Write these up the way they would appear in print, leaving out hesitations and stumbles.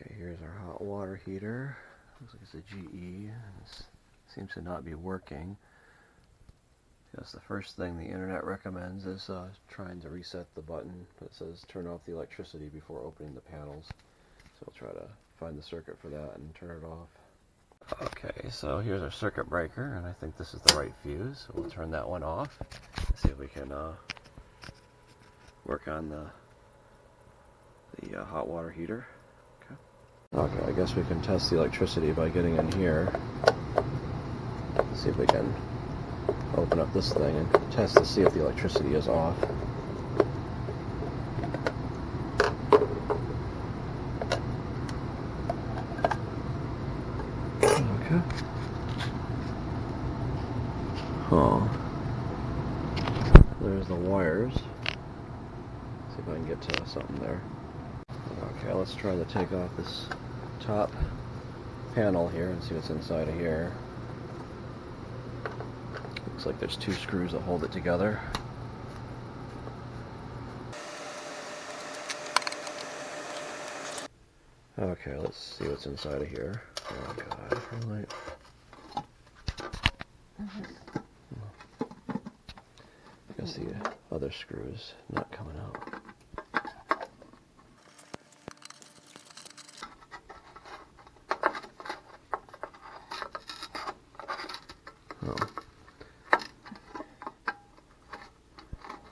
Okay, here's our hot water heater. Looks like it's a GE. It seems to not be working. Yes, the first thing the internet recommends is trying to reset the button. It says turn off the electricity before opening the panels. So we'll try to find the circuit for that and turn it off. Okay, so here's our circuit breaker, and I think this is the right fuse. So we'll turn that one off and see if we can work on the hot water heater. Okay, I guess we can test the electricity by getting in here. See if we can open up this thing and test to see if the electricity is off. Okay. Oh. There's the wires. See if I can get to something there. Okay, let's try to take off this top panel here and see what's inside of here. Looks like there's 2 screws that hold it together. Okay, let's see what's inside of here. Oh god, really? I guess the other screws not coming out. Oh.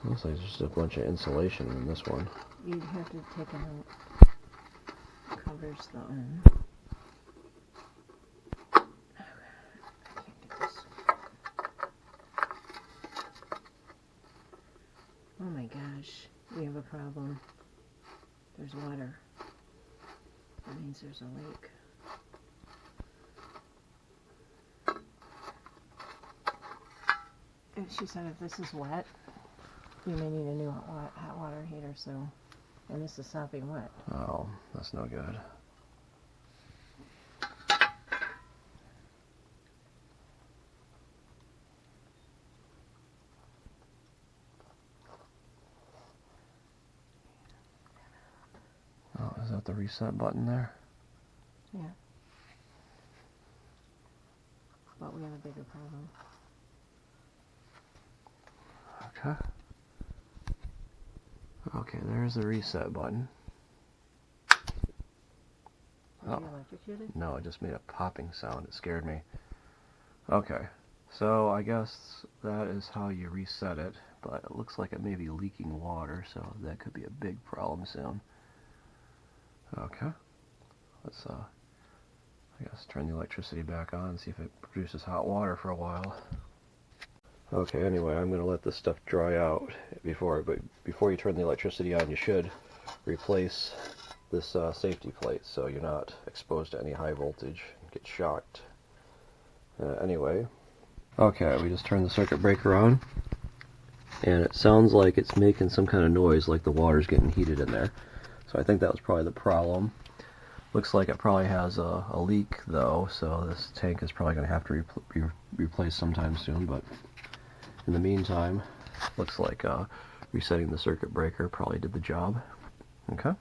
Looks like there's just a bunch of insulation in this one. You'd have to take it out. Covers the end. I can't get this. Oh my gosh, we have a problem. There's water. That means there's a leak. And she said if this is wet, you may need a new hot water heater soon. And this is sopping wet. Oh, that's no good. Oh, is that the reset button there? Yeah. But we have a bigger problem. Okay. Okay, there's the reset button. Are you electrocuted? No, it just made a popping sound. It scared me. Okay, so I guess that is how you reset it, but it looks like it may be leaking water, so that could be a big problem soon. Okay, let's I guess turn the electricity back on and see if it produces hot water for a while. Okay, anyway, I'm going to let this stuff dry out but before you turn the electricity on, you should replace this safety plate so you're not exposed to any high voltage and get shocked. Anyway, okay, we just turned the circuit breaker on, and it sounds like it's making some kind of noise, like the water's getting heated in there. So I think that was probably the problem. Looks like it probably has a leak though, so this tank is probably going to have to be replaced sometime soon, but in the meantime, looks like resetting the circuit breaker probably did the job. Okay?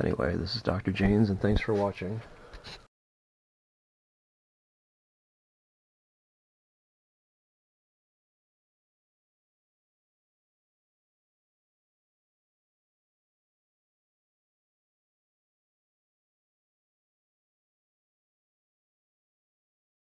Anyway, this is Dr. Janes, and thanks for watching.